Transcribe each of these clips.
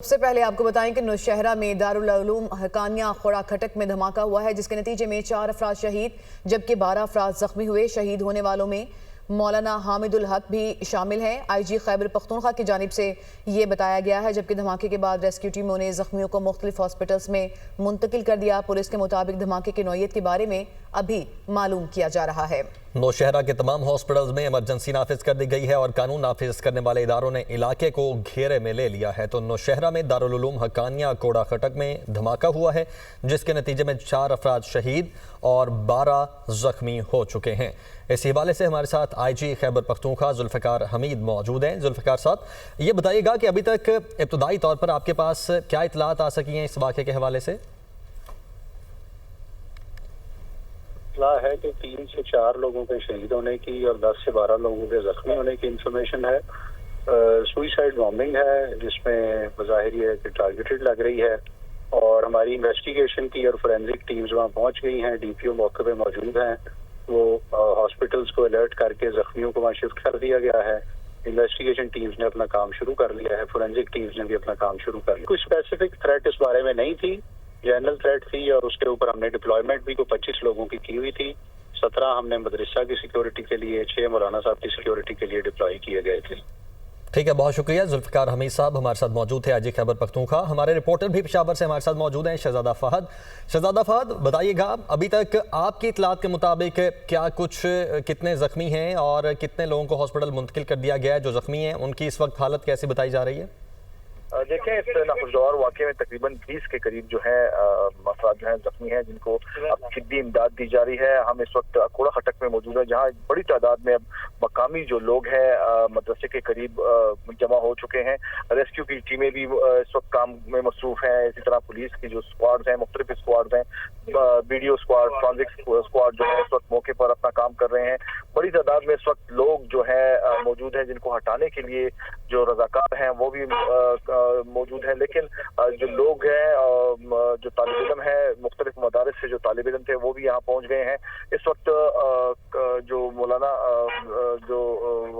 सबसे पहले आपको बताएं कि नौशहरा में दारुल उलूम हकानिया खोड़ा खटक में धमाका हुआ है, जिसके नतीजे में 4 अफराद शहीद जबकि 12 अफराद जख्मी हुए। शहीद होने वालों में मौलाना हामिदुल हक भी शामिल हैं। IG खैबर पख्तूनख्वा की जानिब से ये बताया गया है, जबकि धमाके के बाद रेस्क्यू टीमों ने जख्मियों को मुख्तलिफ हॉस्पिटल्स में मुंतकिल कर दिया। पुलिस के मुताबिक धमाके की नौयत के बारे में अभी मालूम किया जा रहा है। नौशहरा के तमाम हॉस्पिटल्स में इमरजेंसी नाफिज कर दी गई है और कानून नाफिज करने वाले इदारों ने इलाके को घेरे में ले लिया है। तो नौशहरा में दारुल उलूम हकानिया कोड़ा खटक में धमाका हुआ है, जिसके नतीजे में 4 अफराद शहीद और 12 जख्मी हो चुके हैं। इसी हवाले से हमारे साथ IG खैबर पख्तूनख्वा जुल्फ़िकार हमीद मौजूद हैं। जुल्फ़िकार साहब, ये बताइएगा कि अभी तक इब्तदाई तौर पर आपके पास क्या इतलात आ सकी हैं इस वाक़े के हवाले से? है कि 3 से 4 लोगों के शहीद होने की और 10 से 12 लोगों के जख्मी होने की इंफॉर्मेशन है। सुइसाइड बॉम्बिंग है, जिसमें बज़ाहिर है कि टारगेटेड लग रही है और हमारी इन्वेस्टिगेशन की और फोरेंसिक टीम्स वहाँ पहुँच गई हैं। DPO मौके पे मौजूद हैं। वो हॉस्पिटल्स को अलर्ट करके जख्मियों को वहाँ शिफ्ट कर दिया गया है। इन्वेस्टिगेशन टीम्स ने अपना काम शुरू कर लिया है, फोरेंसिक टीम्स ने भी अपना काम शुरू कर लिया। कोई स्पेसिफिक थ्रेट इस बारे में नहीं थी, जनरल थ्रेट थी और उसके ऊपर हमने डिप्लॉयमेंट भी को 25 लोगों की हुई थी। 17 हमने मदरसा की सिक्योरिटी के लिए, 6 मौलाना साहब की सिक्योरिटी के लिए डिप्लॉय किए गए थे। ठीक है, बहुत शुक्रिया। जुल्फ़िकार हमीद साहब हमारे साथ मौजूद थे IG खैबर पख्तूनख्वा। हमारे रिपोर्टर भी पेशावर से हमारे साथ मौजूद हैं, शहजादा फहद। शहजादा फहद, बताइएगा अभी तक आपकी इतलात के मुताबिक क्या कितने जख्मी हैं और कितने लोगों को हॉस्पिटल मुंतकिल कर दिया गया है? जो जख्मी हैं उनकी इस वक्त हालत कैसी बताई जा रही है? देखें, इस नाखुशगवार वाक़े में तकरीबन 20 के करीब जो है अफराद जो है जख्मी हैं, जिनको अब तिब्बी इमदाद दी जा रही है। हम इस वक्त कोड़ा खटक में मौजूद है, जहाँ बड़ी तादाद में अब मकामी जो लोग हैं मदरसे के करीब जमा हो चुके हैं। रेस्क्यू की टीमें भी इस वक्त काम में मसरूफ हैं। इसी तरह पुलिस की जो स्क्वाड्स हैं, मुख्तलिफ स्क्वाड्स हैं, BDO स्क्वाड, ट्रांजिट स्क्वाड जो है इस वक्त मौके पर अपना काम कर रहे हैं। बड़ी तादाद में इस वक्त लोग जो है मौजूद हैं, जिनको हटाने के लिए जो रजाकार हैं वो भी मौजूद है। लेकिन जो लोग हैं, जो तालिब इल्म है, मुख्तलिफ मदारिस से जो तालिब इल्म थे वो भी यहाँ पहुँच गए हैं। इस वक्त जो मौलाना जो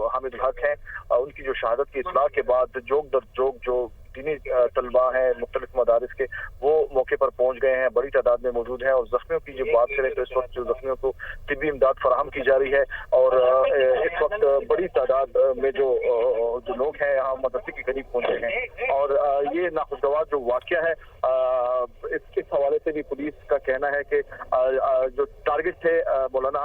हामिदुल हक हैं, उनकी जो शहादत की इत्तला के बाद जोग दर जोग जो दीनी तलबा हैं मुख्तलिफ मदारिस के, वो मौके पर पहुंच गए हैं, बड़ी तादाद में मौजूद हैं। और जख्मियों की जो बात करें तो इस वक्त जो जख्मियों को तिब्बी इमदाद फराहम की जा रही है और इस वक्त बड़ी तादाद में जो लोग हैं यहाँ मदरसे के करीब पहुंचे हैं। और ये नाखुशगवार जो वाक़या है, इस हवाले से भी पुलिस का कहना है कि जो टारगेट थे मौलाना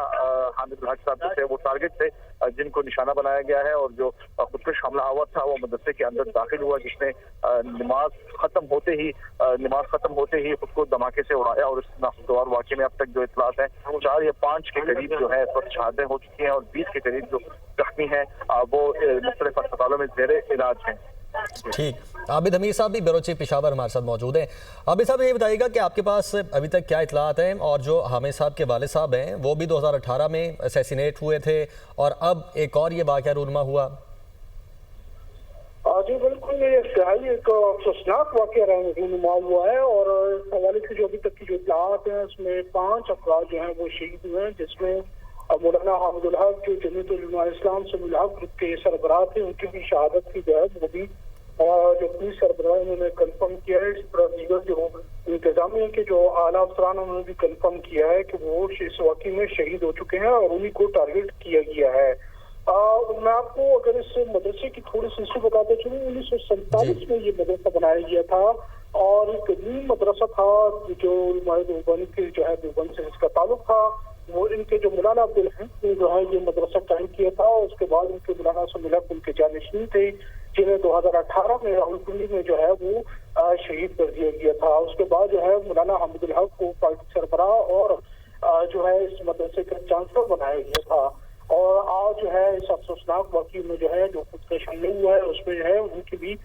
हामिदुल हक साहब थे, वो टारगेट थे जिनको निशाना बनाया गया है। और जो खुदकुश हमला आवर था वो मदरसे के अंदर दाखिल हुआ, जिसने नमाज खत्म होते ही खुद को धमाके से उड़ाया। और इस नाखुशगवार वाक़े में अब तक जो इतलात है 4 या 5 के करीब जो है इस वक्त शहादतें हो चुकी हैं और 20 के करीब जो जख्मी हैं वो मुख्तलिफ अस्पतालों में ज़ेरे इलाज हैं। ठीक, आबिद हमीद साहब भी ब्यूरो चीफ पेशावर हमारे साथ मौजूद हैं। आबिद साहब, ये बताइएगा कि आपके पास अभी तक क्या इतलात हैं और जो हामिद साहब के वालिद साहब हैं वो भी 2018 में असैसिनेट हुए थे और अब एक और ये वाक़या रूनमा हुआ। जी बिल्कुल, ये इंतहाई एक अफसोसनाक वाक़या रहनुमा हुआ है और इस हवाले से जो अभी तक की जो इतलात हैं उसमें 5 अफराद जो हैं वो शहीद हुए हैं, जिसमें मौलाना हामिदुल हक जो जमीयतुल उलमा इस्लाम से मुल्हक ग्रुप के सरबराह थे, उनकी भी शहादत की जो है वो भी जो पुलिस सरबराह उन्होंने कन्फर्म किया है। इस तरह दीगर जो इंतजामिया के जो आला अफसरान उन्होंने भी कन्फर्म किया है कि वो इस वाक़े में शहीद हो चुके हैं और उन्हीं को टारगेट किया गया है। मैं आपको अगर इस मदरसे की थोड़ी सी हिस्ट्री बताते चलूँ, 1947 में ये मदरसा बनाया गया था और एक कदीम मदरसा था जो देवबंद के जो है देवबंद से इसका ताल्लुक था। वो इनके जो मौलाना अब्दुल हमीद जो है ये मदरसा कायम किया था और उसके बाद उनके मौलाना से मिला उनके जानशीन थे, जिन्हें 2018 में रावलपिंडी में जो है वो शहीद कर दिया गया था। उसके बाद जो है मौलाना हामिदुल हक को पार्टी सरबराह और जो है इस मदरसे का चांसलर बनाया गया था। और आज जो है इस अफसोसनाक वाक़ये में जो है जो खुदकश हमला हुआ है उसमें जो है उनकी भी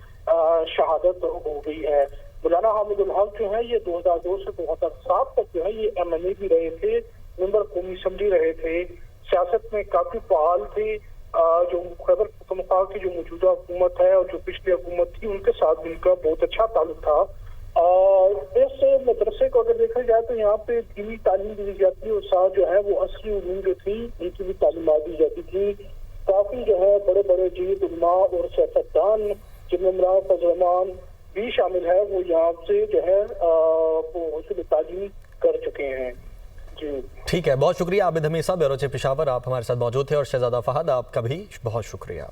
शहादत हो गई है। मौलाना हामिदुल हक जो है ये 2002 से 2007 तक जो है ये MNA भी रहे थे, मेंबर कौमी असम्बली रहे थे, सियासत में काफी फाल थे। जो खैबर पख्तूनख्वा की जो मौजूदा हुकूमत है और जो पिछली हुकूमत थी उनके साथ भी इनका बहुत अच्छा ताल्लुक था। और इस मदरसे को अगर देखा जाए तो यहाँ पे दीनी तालीम दी जाती है और साथ जो है वो असली उलूम जो थी उनकी भी तालीमात दी जाती थी। काफी जो है बड़े बड़े जीद उलमा और सियासतदान जिनमें इमरान फजल रहमान, भी शामिल है वो यहाँ से जो है वो हुस्न तालीम कर चुके हैं। जी ठीक है, बहुत शुक्रिया आबिद हमीद साहब, ब्यूरो चीफ पेशावर, आप हमारे साथ मौजूद थे। और शहजादा फहद, आपका भी बहुत शुक्रिया।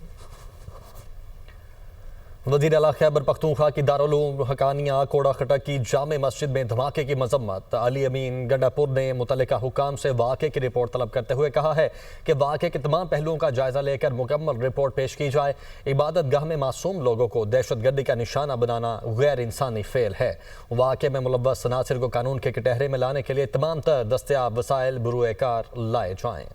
वज़ीर आला खैबर पख्तूनख्वा की दारुल उलूम हकानिया कोड़ा खटक की जामे मस्जिद में धमाके की मजम्मत। अली अमीन गंडापुर ने मुतल्लिका हुकाम से वाक़े की रिपोर्ट तलब करते हुए कहा है कि वाक़े के तमाम पहलुओं का जायजा लेकर मुकम्मल रिपोर्ट पेश की जाए। इबादत गाह में मासूम लोगों को दहशतगर्दी का निशाना बनाना गैर इंसानी फेल है। वाक़े में मुलव्वस अनासिर को कानून के कटहरे में लाने के लिए तमाम तर दस्तयाब वसाइल बुरुए कार लाए जाएँ।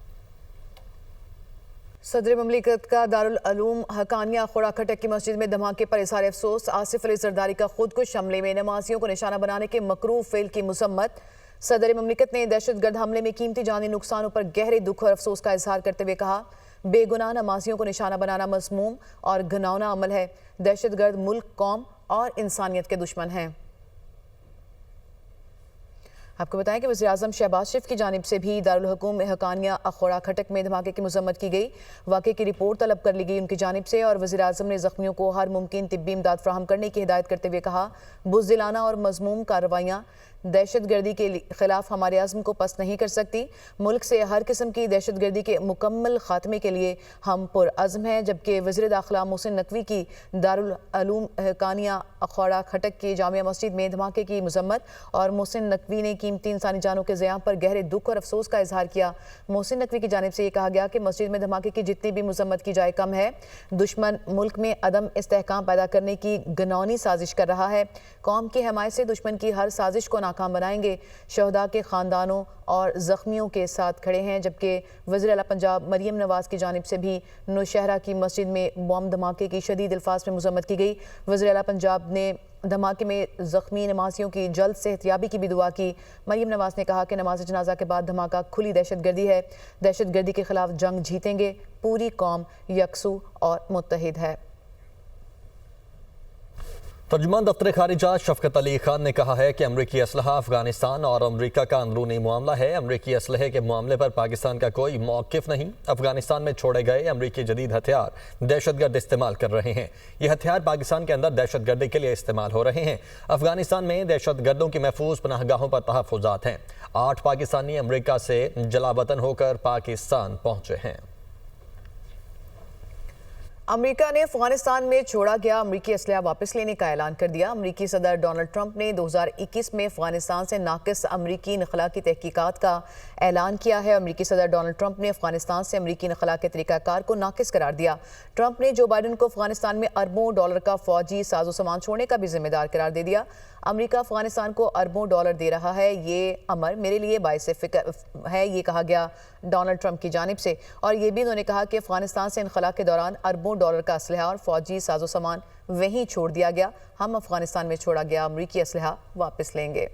सदर ममलिकत का दारुल उलूम हकानिया खोड़ा खटक की मस्जिद में धमाके पर इज़हार अफसोस। आसिफ अली जरदारी का खुदकुश हमले में नमाजियों को निशाना बनाने के मकरूह फेल की मुसम्मत। सदर ममलिकत ने दहशतगर्द हमले में कीमती जानी नुकसानों पर गहरे दुख और अफसोस का इजहार करते हुए कहा, बेगुनाह नमाजियों को निशाना बनाना मज़मूम और घिनौना अमल है। दहशतगर्द मुल्क, कौम और इंसानियत के दुश्मन हैं। आपको बताएं कि वज़ीर-ए-आज़म शहबाज शरीफ की जानिब से भी दारुल हुकूम हकानिया खोड़ा खटक में धमाके की मजम्मत की गई। वाक़े की रिपोर्ट तलब कर ली गई उनकी जानिब से और वज़ीर-ए-आज़म ने ज़ख्मियों को हर मुमकिन तिब्बी इमदाद फराहम करने की हिदायत करते हुए कहा, बुज़दिलाना और मज़मूम कार्रवाइयाँ दहशतगर्दी के खिलाफ हमारे अज़्म को पस्त नहीं कर सकती। मुल्क से हर किस्म की दहशतगर्दी के मुकम्मल खात्मे के लिए हम पुरअज़्म हैं। जबकि वज़ीर दाखिला मोहसिन नकवी की दारुल उलूम हकानिया खोड़ा खटक की जामिया मस्जिद में धमाके की मजम्मत और मोहसिन नकवी ने कीमती इंसानी जानों के ज़ियां पर गहरे दुख और अफसोस का इजहार किया। मोहसिन नकवी की जानिब से ये कहा गया कि मस्जिद में धमाके की जितनी भी मजम्मत की जाए कम है। दुश्मन मुल्क में अदम इस्तेहकाम पैदा करने की घिनौनी साजिश कर रहा है। कौम की हमायत से दुश्मन की हर साजिश को नाकाम बनाएंगे। शहदा के ख़ानदानों और ज़ख्मियों के साथ खड़े हैं। जबकि वज़ीर आला पंजाब मरियम नवाज़ की जानिब से भी नौशहरा की मस्जिद में बम धमाके की शदीद अल्फाज में मजम्मत की गई। वज़ीर आला पंजाब ने धमाके में ज़ख्मी नमाजियों की जल्द सेहतयाबी की भी दुआ की। मरियम नवाज़ ने कहा कि नमाज जनाजा के बाद धमाका खुली दहशतगर्दी है। दहशतगर्दी के खिलाफ जंग जीतेंगे। पूरी कौम यकसू और मुत्तहिद है। तर्जुमान दफ्तर खारिजा शफकत अली खान ने कहा है कि अमरीकी असलहा अफगानिस्तान और अमरीका का अंदरूनी मामला है। अमरीकी असलहे के मामले पर पाकिस्तान का कोई मौक़िफ़ नहीं। अफगानिस्तान में छोड़े गए अमरीकी जदीद हथियार दहशतगर्द इस्तेमाल कर रहे हैं। ये हथियार पाकिस्तान के अंदर दहशतगर्दी के लिए इस्तेमाल हो रहे हैं। अफगानिस्तान में दहशतगर्दों की महफूज पनाहगाहों पर तहफ़्फ़ुज़ात हैं। 8 पाकिस्तानी अमरीका से जलावतन होकर पाकिस्तान पहुँचे हैं। अमेरिका ने अफगानिस्तान में छोड़ा गया अमरीकी असलहा वापस लेने का ऐलान कर दिया। अमरीकी सदर डोनाल्ड ट्रंप ने 2021 में अफगानिस्तान से नाकिस अमरीकी नखला की तहकीकात का ऐलान किया है। अमरीकी सदर डोनाल्ड ट्रंप ने अफगानिस्तान से अमरीकी नखला के तरीकाकार को नाकिस करार दिया। ट्रंप ने जो बाइडन को अफगानिस्तान में अरबों डॉलर का फौजी साजो सामान छोड़ने का भी जिम्मेदार करार दे दिया। अमेरिका अफगानिस्तान को अरबों डॉलर दे रहा है, ये अमर मेरे लिए बाइसे फिक्र है, ये कहा गया डोनाल्ड ट्रंप की जानिब से। और ये भी उन्होंने कहा कि अफगानिस्तान से इनखला के दौरान अरबों डॉलर का असलहा और फौजी साजो सामान वहीं छोड़ दिया गया। हम अफगानिस्तान में छोड़ा गया अमरीकी असलहा वापस लेंगे।